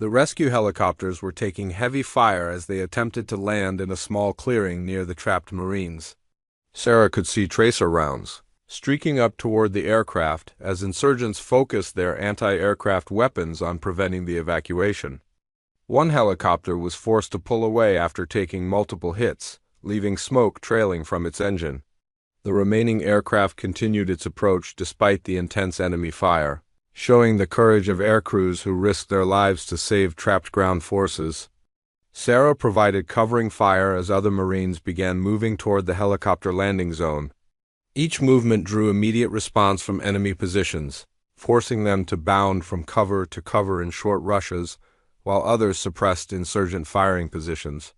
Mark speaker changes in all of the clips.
Speaker 1: The rescue helicopters were taking heavy fire as they attempted to land in a small clearing near the trapped Marines. Sarah could see tracer rounds streaking up toward the aircraft as insurgents focused their anti-aircraft weapons on preventing the evacuation. One helicopter was forced to pull away after taking multiple hits, leaving smoke trailing from its engine. The remaining aircraft continued its approach despite the intense enemy fire, showing the courage of aircrews who risked their lives to save trapped ground forces. Sarah provided covering fire as other Marines began moving toward the helicopter landing zone. Each movement drew immediate response from enemy positions, forcing them to bound from cover to cover in short rushes, while others suppressed insurgent firing positions.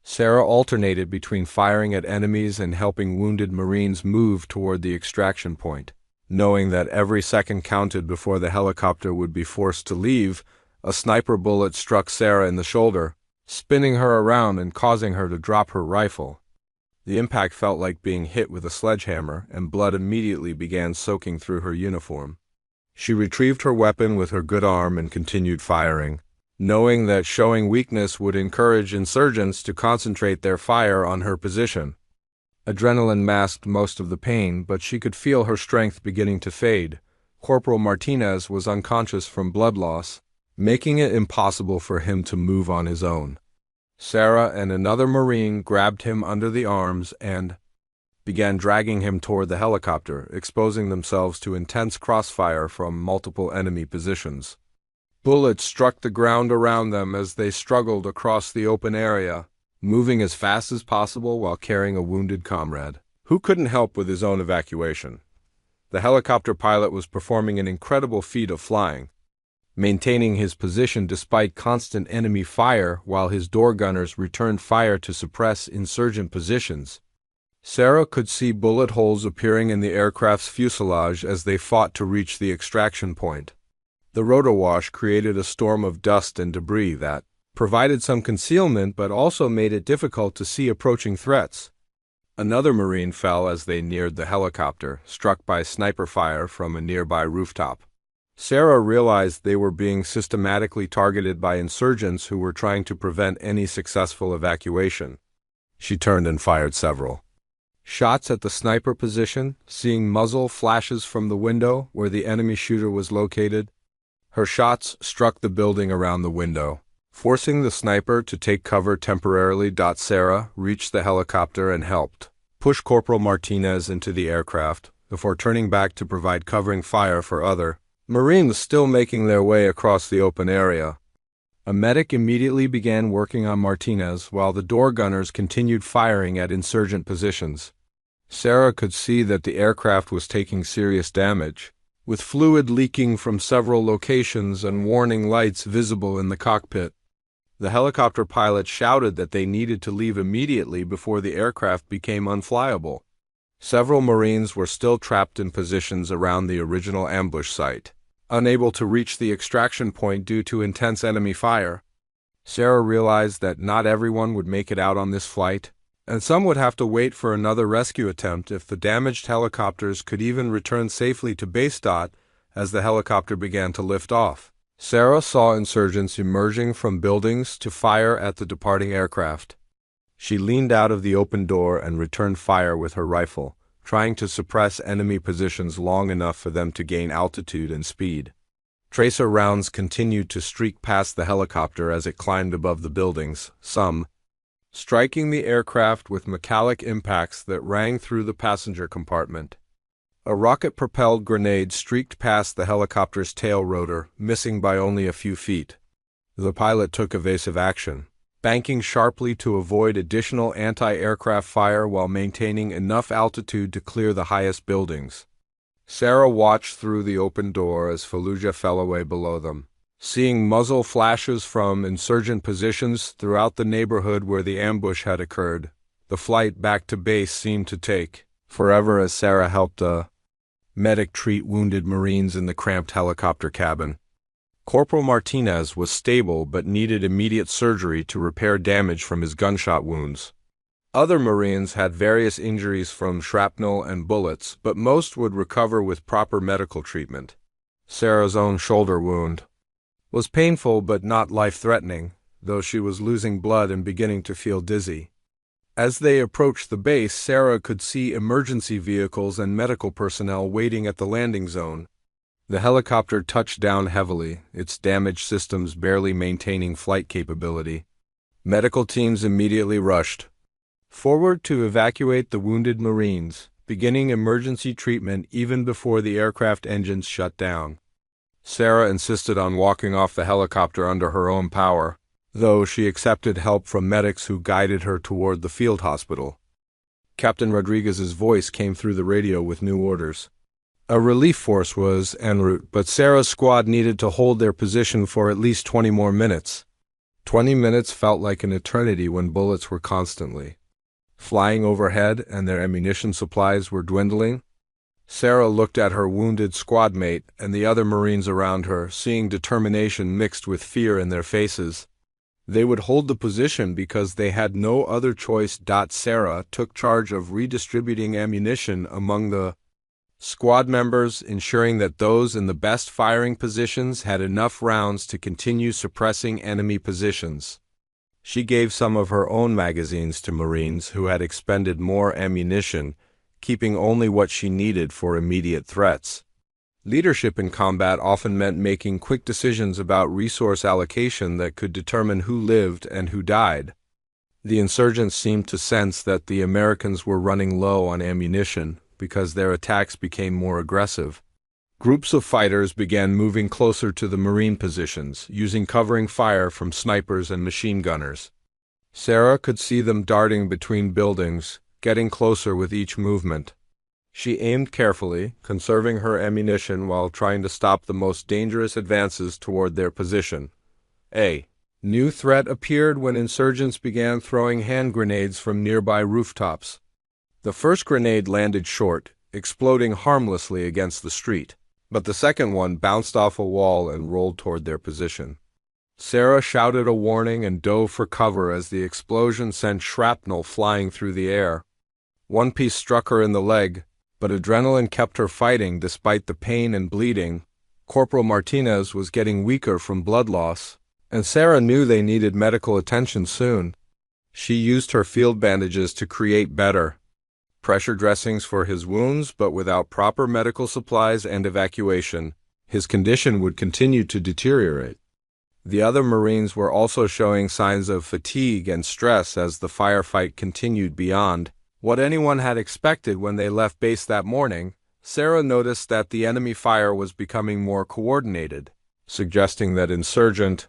Speaker 1: Sarah alternated between firing at enemies and helping wounded Marines move toward the extraction point. Knowing that every second counted before the helicopter would be forced to leave, a sniper bullet struck Sarah in the shoulder, spinning her around and causing her to drop her rifle. The impact felt like being hit with a sledgehammer, and blood immediately began soaking through her uniform. She retrieved her weapon with her good arm and continued firing, knowing that showing weakness would encourage insurgents to concentrate their fire on her position. Adrenaline masked most of the pain, but she could feel her strength beginning to fade. Corporal Martinez was unconscious from blood loss, making it impossible for him to move on his own. Sarah and another Marine grabbed him under the arms and began dragging him toward the helicopter, exposing themselves to intense crossfire from multiple enemy positions. Bullets struck the ground around them as they struggled across the open area, moving as fast as possible while carrying a wounded comrade, who couldn't help with his own evacuation. The helicopter pilot was performing an incredible feat of flying, maintaining his position despite constant enemy fire while his door gunners returned fire to suppress insurgent positions. Sarah could see bullet holes appearing in the aircraft's fuselage as they fought to reach the extraction point. The rotorwash created a storm of dust and debris that provided some concealment but also made it difficult to see approaching threats. Another Marine fell as they neared the helicopter, struck by sniper fire from a nearby rooftop. Sarah realized they were being systematically targeted by insurgents who were trying to prevent any successful evacuation. She turned and fired several shots at the sniper position, seeing muzzle flashes from the window where the enemy shooter was located. Her shots struck the building around the window, forcing the sniper to take cover temporarily. Sarah reached the helicopter and helped push Corporal Martinez into the aircraft before turning back to provide covering fire for other Marines still making their way across the open area. A medic immediately began working on Martinez while the door gunners continued firing at insurgent positions. Sarah could see that the aircraft was taking serious damage, with fluid leaking from several locations and warning lights visible in the cockpit. The helicopter pilot shouted that they needed to leave immediately before the aircraft became unflyable. Several Marines were still trapped in positions around the original ambush site, unable to reach the extraction point due to intense enemy fire. Sarah realized that not everyone would make it out on this flight, and some would have to wait for another rescue attempt if the damaged helicopters could even return safely to base. As the helicopter began to lift off, Sarah saw insurgents emerging from buildings to fire at the departing aircraft. She leaned out of the open door and returned fire with her rifle, trying to suppress enemy positions long enough for them to gain altitude and speed. Tracer rounds continued to streak past the helicopter as it climbed above the buildings, some striking the aircraft with metallic impacts that rang through the passenger compartment. A rocket-propelled grenade streaked past the helicopter's tail rotor, missing by only a few feet. The pilot took evasive action, banking sharply to avoid additional anti-aircraft fire while maintaining enough altitude to clear the highest buildings. Sarah watched through the open door as Fallujah fell away below them, seeing muzzle flashes from insurgent positions throughout the neighborhood where the ambush had occurred. The flight back to base seemed to take forever as Sarah helped a medic treat wounded Marines in the cramped helicopter cabin. Corporal Martinez was stable but needed immediate surgery to repair damage from his gunshot wounds. Other Marines had various injuries from shrapnel and bullets, but most would recover with proper medical treatment. Sarah's own shoulder wound was painful but not life-threatening, though she was losing blood and beginning to feel dizzy. As they approached the base, Sarah could see emergency vehicles and medical personnel waiting at the landing zone. The helicopter touched down heavily, its damaged systems barely maintaining flight capability. Medical teams immediately rushed forward to evacuate the wounded Marines, beginning emergency treatment even before the aircraft engines shut down. Sarah insisted on walking off the helicopter under her own power, though she accepted help from medics who guided her toward the field hospital. Captain Rodriguez's voice came through the radio with new orders. A relief force was en route, but Sarah's squad needed to hold their position for at least 20 more minutes. 20 minutes felt like an eternity when bullets were constantly flying overhead and their ammunition supplies were dwindling. Sarah looked at her wounded squad mate and the other Marines around her, seeing determination mixed with fear in their faces. They would hold the position because they had no other choice. Sarah took charge of redistributing ammunition among the squad members, ensuring that those in the best firing positions had enough rounds to continue suppressing enemy positions. She gave some of her own magazines to Marines who had expended more ammunition, keeping only what she needed for immediate threats. Leadership in combat often meant making quick decisions about resource allocation that could determine who lived and who died. The insurgents seemed to sense that the Americans were running low on ammunition because their attacks became more aggressive. Groups of fighters began moving closer to the Marine positions, using covering fire from snipers and machine gunners. Sarah could see them darting between buildings, getting closer with each movement. She aimed carefully, conserving her ammunition while trying to stop the most dangerous advances toward their position. A new threat appeared when insurgents began throwing hand grenades from nearby rooftops. The first grenade landed short, exploding harmlessly against the street, but the second one bounced off a wall and rolled toward their position. Sarah shouted a warning and dove for cover as the explosion sent shrapnel flying through the air. One piece struck her in the leg, but adrenaline kept her fighting despite the pain and bleeding. Corporal Martinez was getting weaker from blood loss, and Sarah knew they needed medical attention soon. She used her field bandages to create better pressure dressings for his wounds, but without proper medical supplies and evacuation, his condition would continue to deteriorate. The other Marines were also showing signs of fatigue and stress as the firefight continued beyond what anyone had expected when they left base that morning. Sarah noticed that the enemy fire was becoming more coordinated, suggesting that insurgent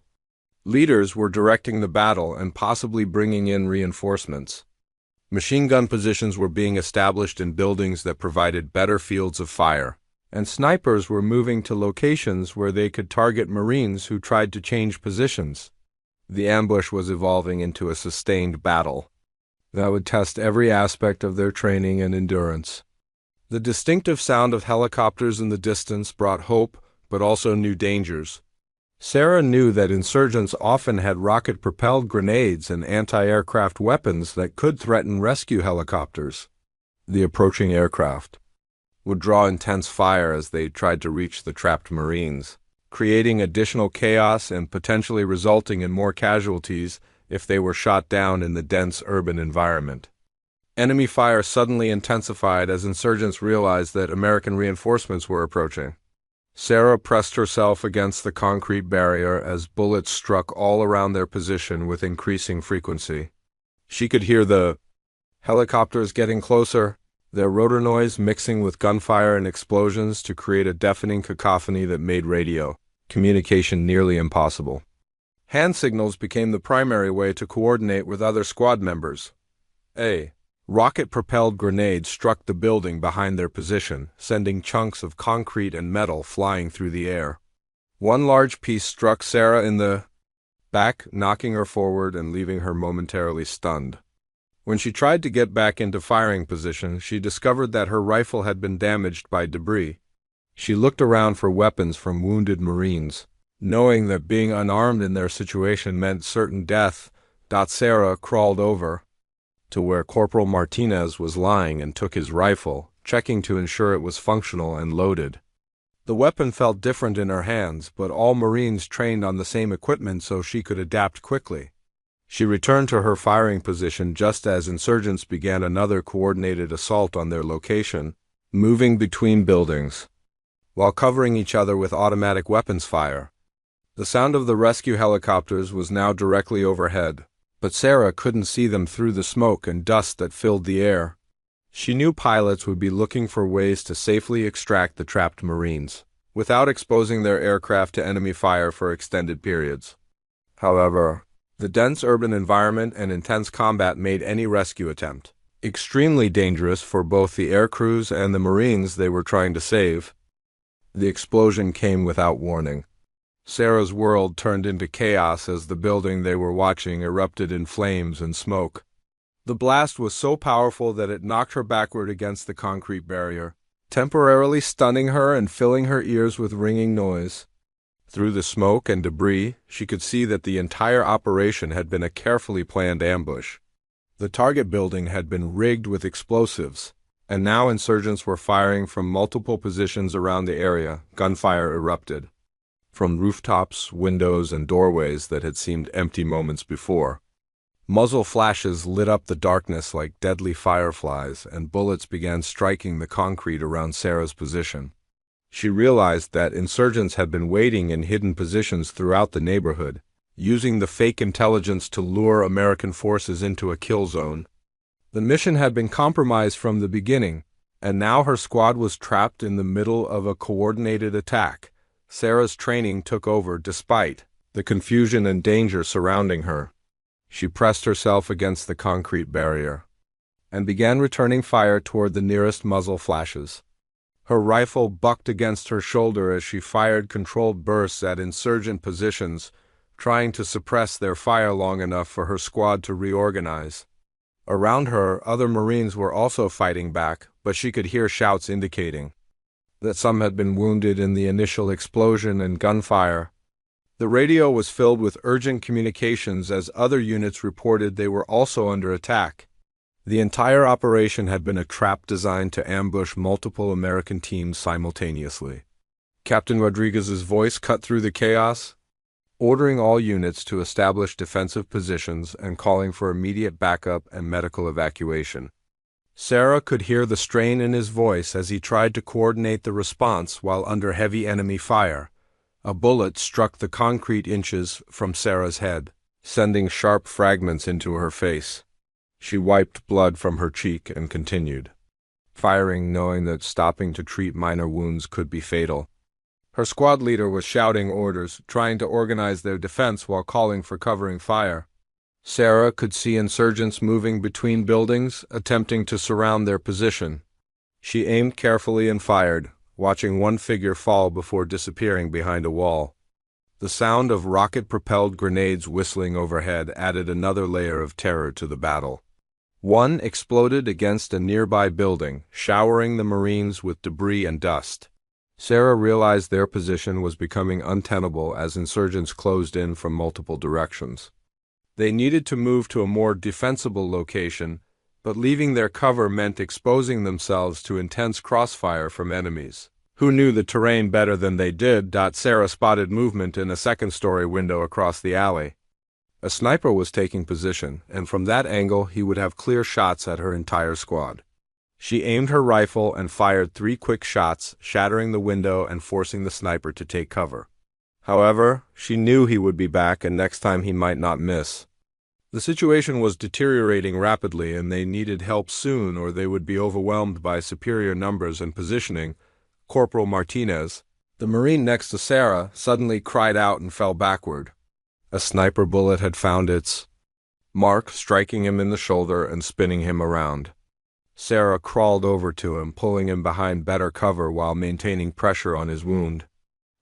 Speaker 1: leaders were directing the battle and possibly bringing in reinforcements. Machine gun positions were being established in buildings that provided better fields of fire, and snipers were moving to locations where they could target Marines who tried to change positions. The ambush was evolving into a sustained battle that would test every aspect of their training and endurance. The distinctive sound of helicopters in the distance brought hope, but also new dangers. Sarah knew that insurgents often had rocket-propelled grenades and anti-aircraft weapons that could threaten rescue helicopters. The approaching aircraft would draw intense fire as they tried to reach the trapped Marines, creating additional chaos and potentially resulting in more casualties if they were shot down in the dense urban environment. Enemy fire suddenly intensified as insurgents realized that American reinforcements were approaching. Sarah pressed herself against the concrete barrier as bullets struck all around their position with increasing frequency. She could hear the helicopters getting closer, their rotor noise mixing with gunfire and explosions to create a deafening cacophony that made radio communication nearly impossible. Hand signals became the primary way to coordinate with other squad members. A rocket-propelled grenade struck the building behind their position, sending chunks of concrete and metal flying through the air. One large piece struck Sarah in the back, knocking her forward and leaving her momentarily stunned. When she tried to get back into firing position, she discovered that her rifle had been damaged by debris. She looked around for weapons from wounded Marines, knowing that being unarmed in their situation meant certain death. Sarah crawled over to where Corporal Martinez was lying and took his rifle, checking to ensure it was functional and loaded. The weapon felt different in her hands, but all Marines trained on the same equipment so she could adapt quickly. She returned to her firing position just as insurgents began another coordinated assault on their location, moving between buildings, while covering each other with automatic weapons fire. The sound of the rescue helicopters was now directly overhead, but Sarah couldn't see them through the smoke and dust that filled the air. She knew pilots would be looking for ways to safely extract the trapped Marines, without exposing their aircraft to enemy fire for extended periods. However, the dense urban environment and intense combat made any rescue attempt extremely dangerous for both the air crews and the Marines they were trying to save. The explosion came without warning. Sarah's world turned into chaos as the building they were watching erupted in flames and smoke. The blast was so powerful that it knocked her backward against the concrete barrier, temporarily stunning her and filling her ears with ringing noise. Through the smoke and debris, she could see that the entire operation had been a carefully planned ambush. The target building had been rigged with explosives, and now insurgents were firing from multiple positions around the area. Gunfire erupted from rooftops, windows, and doorways that had seemed empty moments before. Muzzle flashes lit up the darkness like deadly fireflies, and bullets began striking the concrete around Sarah's position. She realized that insurgents had been waiting in hidden positions throughout the neighborhood, using the fake intelligence to lure American forces into a kill zone. The mission had been compromised from the beginning, and now her squad was trapped in the middle of a coordinated attack. Sarah's training took over despite the confusion and danger surrounding her. She pressed herself against the concrete barrier and began returning fire toward the nearest muzzle flashes. Her rifle bucked against her shoulder as she fired controlled bursts at insurgent positions, trying to suppress their fire long enough for her squad to reorganize. Around her, other Marines were also fighting back, but she could hear shouts indicating that some had been wounded in the initial explosion and gunfire. The radio was filled with urgent communications as other units reported they were also under attack. The entire operation had been a trap designed to ambush multiple American teams simultaneously. Captain Rodriguez's voice cut through the chaos, ordering all units to establish defensive positions and calling for immediate backup and medical evacuation. Sarah could hear the strain in his voice as he tried to coordinate the response while under heavy enemy fire. A bullet struck the concrete inches from Sarah's head, sending sharp fragments into her face. She wiped blood from her cheek and continued firing, knowing that stopping to treat minor wounds could be fatal. Her squad leader was shouting orders, trying to organize their defense while calling for covering fire. Sarah could see insurgents moving between buildings, attempting to surround their position. She aimed carefully and fired, watching one figure fall before disappearing behind a wall. The sound of rocket-propelled grenades whistling overhead added another layer of terror to the battle. One exploded against a nearby building, showering the Marines with debris and dust. Sarah realized their position was becoming untenable as insurgents closed in from multiple directions. They needed to move to a more defensible location, but leaving their cover meant exposing themselves to intense crossfire from enemies who knew the terrain better than they did. Sarah spotted movement in a second-story window across the alley. A sniper was taking position, and from that angle he would have clear shots at her entire squad. She aimed her rifle and fired 3 quick shots, shattering the window and forcing the sniper to take cover. However, she knew he would be back, and next time he might not miss. The situation was deteriorating rapidly, and they needed help soon or they would be overwhelmed by superior numbers and positioning. Corporal Martinez, the Marine next to Sarah, suddenly cried out and fell backward. A sniper bullet had found its mark, striking him in the shoulder and spinning him around. Sarah crawled over to him, pulling him behind better cover while maintaining pressure on his wound.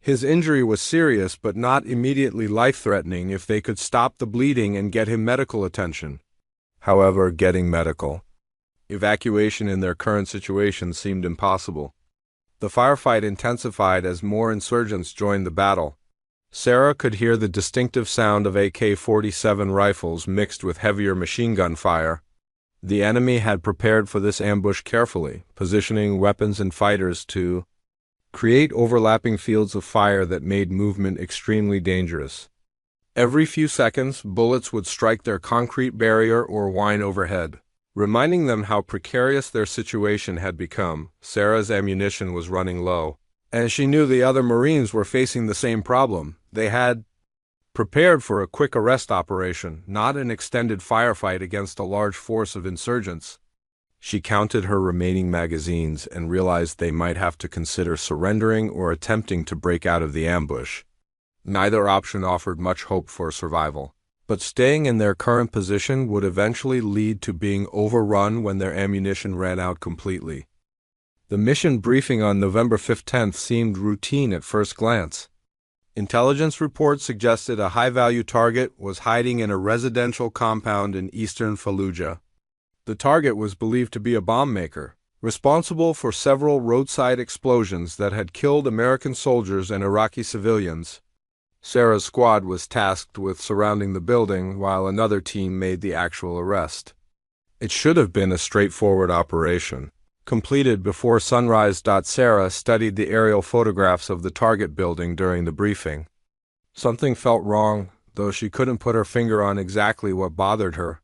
Speaker 1: His injury was serious but not immediately life-threatening if they could stop the bleeding and get him medical attention. However, getting medical evacuation in their current situation seemed impossible. The firefight intensified as more insurgents joined the battle. Sarah could hear the distinctive sound of AK-47 rifles mixed with heavier machine gun fire. The enemy had prepared for this ambush carefully, positioning weapons and fighters to create overlapping fields of fire that made movement extremely dangerous. Every few seconds, bullets would strike their concrete barrier or whine overhead, reminding them how precarious their situation had become. Sarah's ammunition was running low, and she knew the other Marines were facing the same problem. They had prepared for a quick arrest operation, not an extended firefight against a large force of insurgents. She counted her remaining magazines and realized they might have to consider surrendering or attempting to break out of the ambush. Neither option offered much hope for survival, but staying in their current position would eventually lead to being overrun when their ammunition ran out completely. The mission briefing on November 15th seemed routine at first glance. Intelligence reports suggested a high-value target was hiding in a residential compound in eastern Fallujah. The target was believed to be a bomb maker, responsible for several roadside explosions that had killed American soldiers and Iraqi civilians. Sarah's squad was tasked with surrounding the building while another team made the actual arrest. It should have been a straightforward operation, completed before sunrise. Sarah studied the aerial photographs of the target building during the briefing. Something felt wrong, though she couldn't put her finger on exactly what bothered her.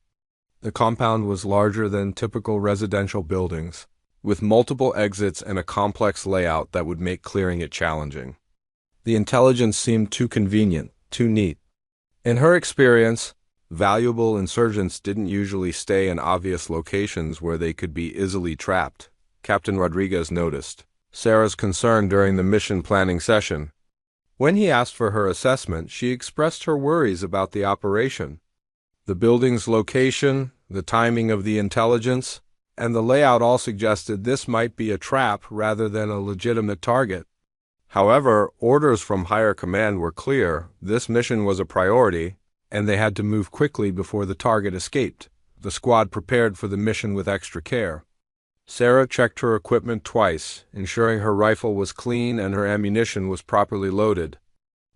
Speaker 1: The compound was larger than typical residential buildings, with multiple exits and a complex layout that would make clearing it challenging. The intelligence seemed too convenient, too neat. In her experience, valuable insurgents didn't usually stay in obvious locations where they could be easily trapped. Captain Rodriguez noticed Sarah's concern during the mission planning session. When he asked for her assessment, she expressed her worries about the operation. The building's location, the timing of the intelligence, and the layout all suggested this might be a trap rather than a legitimate target. However, orders from higher command were clear. This mission was a priority, and they had to move quickly before the target escaped. The squad prepared for the mission with extra care. Sarah checked her equipment twice, ensuring her rifle was clean and her ammunition was properly loaded.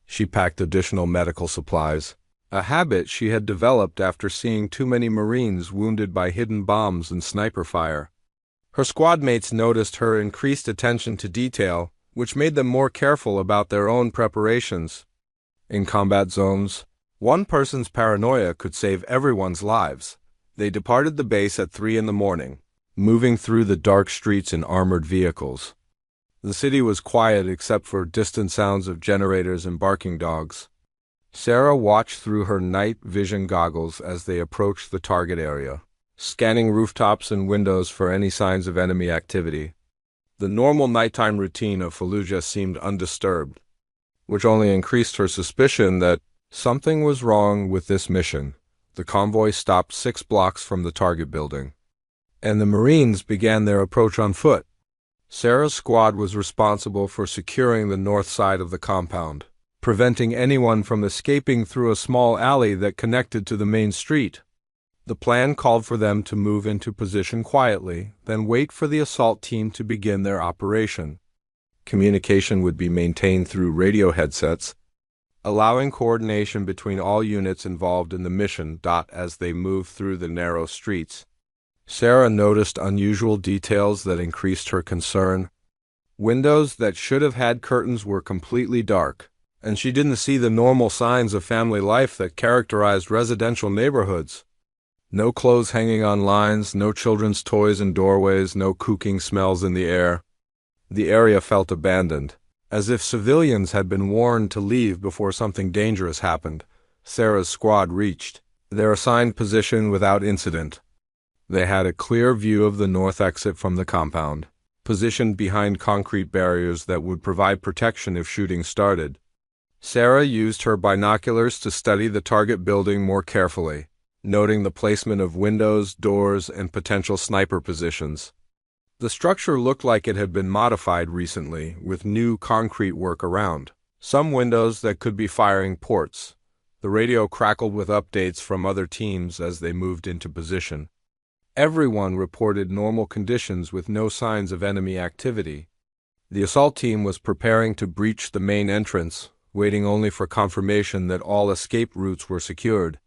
Speaker 1: She packed additional medical supplies, a habit she had developed after seeing too many Marines wounded by hidden bombs and sniper fire. Her squad mates noticed her increased attention to detail, which made them more careful about their own preparations. In combat zones, one person's paranoia could save everyone's lives. They departed the base at 3 a.m, moving through the dark streets in armored vehicles. The city was quiet except for distant sounds of generators and barking dogs. Sarah watched through her night vision goggles as they approached the target area, scanning rooftops and windows for any signs of enemy activity. The normal nighttime routine of Fallujah seemed undisturbed, which only increased her suspicion that something was wrong with this mission. The convoy stopped 6 blocks from the target building, and the Marines began their approach on foot. Sarah's squad was responsible for securing the north side of the compound, preventing anyone from escaping through a small alley that connected to the main street. The plan called for them to move into position quietly, then wait for the assault team to begin their operation. Communication would be maintained through radio headsets, allowing coordination between all units involved in the mission. As they moved through the narrow streets, Sarah noticed unusual details that increased her concern. Windows that should have had curtains were completely dark, and she didn't see the normal signs of family life that characterized residential neighborhoods. No clothes hanging on lines, no children's toys in doorways, no cooking smells in the air. The area felt abandoned, as if civilians had been warned to leave before something dangerous happened. Sarah's squad reached their assigned position without incident. They had a clear view of the north exit from the compound, positioned behind concrete barriers that would provide protection if shooting started. Sarah used her binoculars to study the target building more carefully, noting the placement of windows, doors, and potential sniper positions. The structure looked like it had been modified recently, with new concrete work around. Some windows that could be firing ports. The radio crackled with updates from other teams as they moved into position. Everyone reported normal conditions with no signs of enemy activity. The assault team was preparing to breach the main entrance, waiting only for confirmation that all escape routes were secured.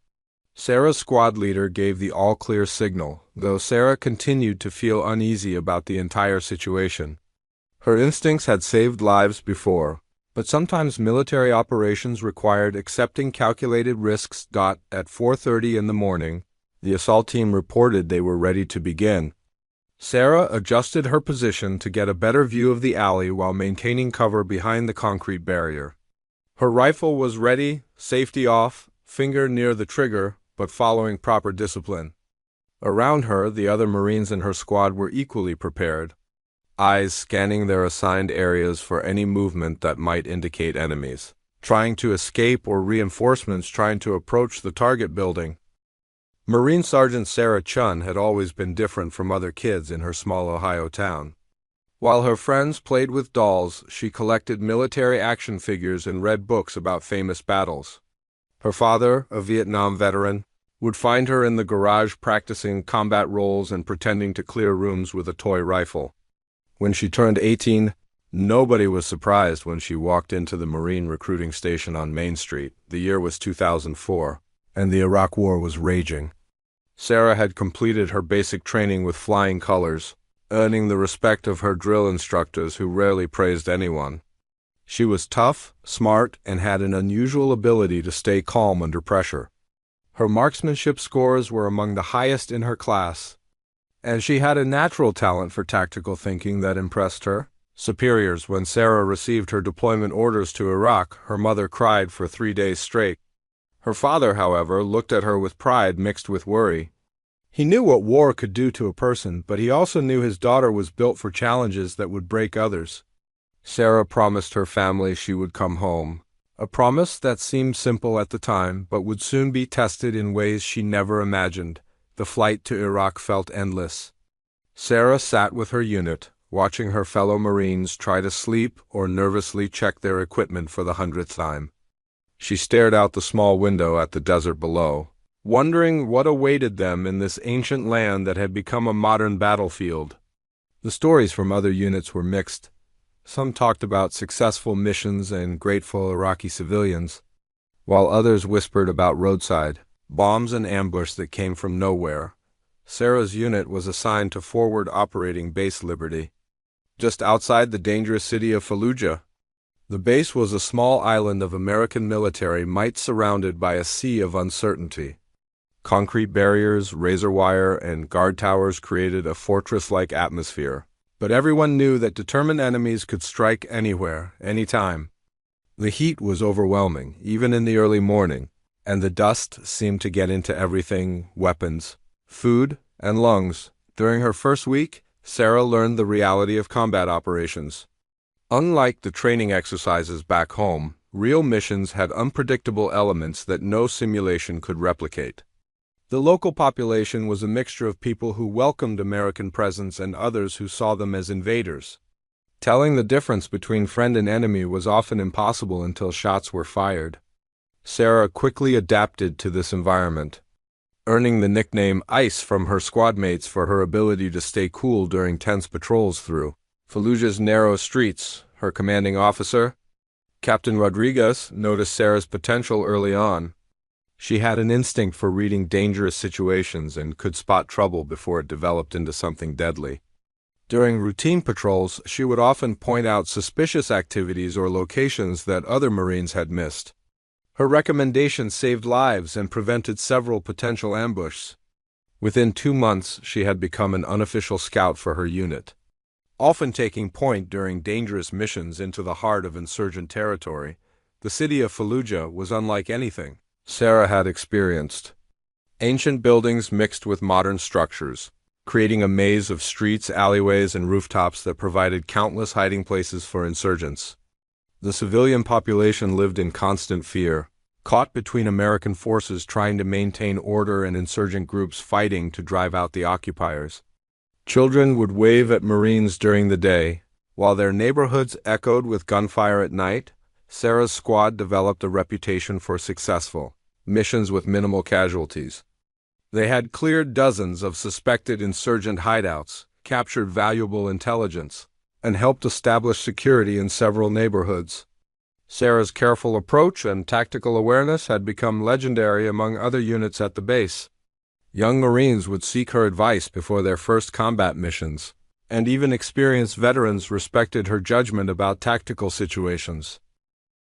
Speaker 1: Sarah's squad leader gave the all-clear signal, though Sarah continued to feel uneasy about the entire situation. Her instincts had saved lives before, but sometimes military operations required accepting calculated risks. At 4:30 in the morning, the assault team reported they were ready to begin. Sarah adjusted her position to get a better view of the alley while maintaining cover behind the concrete barrier. Her rifle was ready, safety off, finger near the trigger, but following proper discipline. Around her, the other Marines in her squad were equally prepared, eyes scanning their assigned areas for any movement that might indicate enemies trying to escape or reinforcements trying to approach the target building. Marine Sergeant Sarah Chun had always been different from other kids in her small Ohio town. While her friends played with dolls, she collected military action figures and read books about famous battles. Her father, a Vietnam veteran, would find her in the garage practicing combat roles and pretending to clear rooms with a toy rifle. When she turned 18, nobody was surprised when she walked into the Marine recruiting station on Main Street. The year was 2004, and the Iraq War was raging. Sarah had completed her basic training with flying colors, earning the respect of her drill instructors who rarely praised anyone. She was tough, smart, and had an unusual ability to stay calm under pressure. Her marksmanship scores were among the highest in her class, and she had a natural talent for tactical thinking that impressed her superiors. When Sarah received her deployment orders to Iraq, her mother cried for 3 days straight. Her father, however, looked at her with pride mixed with worry. He knew what war could do to a person, but he also knew his daughter was built for challenges that would break others. Sarah promised her family she would come home, a promise that seemed simple at the time but would soon be tested in ways she never imagined. The flight to Iraq felt endless. Sarah sat with her unit, watching her fellow Marines try to sleep or nervously check their equipment for the 100th time. She stared out the small window at the desert below, wondering what awaited them in this ancient land that had become a modern battlefield. The stories from other units were mixed. Some talked about successful missions and grateful Iraqi civilians, while others whispered about roadside bombs and ambush that came from nowhere. Sarah's unit was assigned to Forward Operating Base Liberty, just outside the dangerous city of Fallujah. The base was a small island of American military might surrounded by a sea of uncertainty. Concrete barriers, razor wire, and guard towers created a fortress-like atmosphere, but everyone knew that determined enemies could strike anywhere, anytime. The heat was overwhelming, even in the early morning, and the dust seemed to get into everything: weapons, food, and lungs. During her first week, Sarah learned the reality of combat operations. Unlike the training exercises back home, real missions had unpredictable elements that no simulation could replicate. The local population was a mixture of people who welcomed American presence and others who saw them as invaders. Telling the difference between friend and enemy was often impossible until shots were fired. Sarah quickly adapted to this environment, earning the nickname Ice from her squadmates for her ability to stay cool during tense patrols through Fallujah's narrow streets. Her commanding officer, Captain Rodriguez, noticed Sarah's potential early on. She had an instinct for reading dangerous situations and could spot trouble before it developed into something deadly. During routine patrols, she would often point out suspicious activities or locations that other Marines had missed. Her recommendations saved lives and prevented several potential ambushes. Within 2 months, she had become an unofficial scout for her unit, often taking point during dangerous missions into the heart of insurgent territory. The city of Fallujah was unlike anything Sarah had experienced. Ancient buildings mixed with modern structures, creating a maze of streets, alleyways, and rooftops that provided countless hiding places for insurgents. The civilian population lived in constant fear, caught between American forces trying to maintain order and insurgent groups fighting to drive out the occupiers. Children would wave at Marines during the day, while their neighborhoods echoed with gunfire at night. Sarah's squad developed a reputation for successful missions with minimal casualties. They had cleared dozens of suspected insurgent hideouts, captured valuable intelligence, and helped establish security in several neighborhoods. Sarah's careful approach and tactical awareness had become legendary among other units at the base. Young Marines would seek her advice before their first combat missions, and even experienced veterans respected her judgment about tactical situations.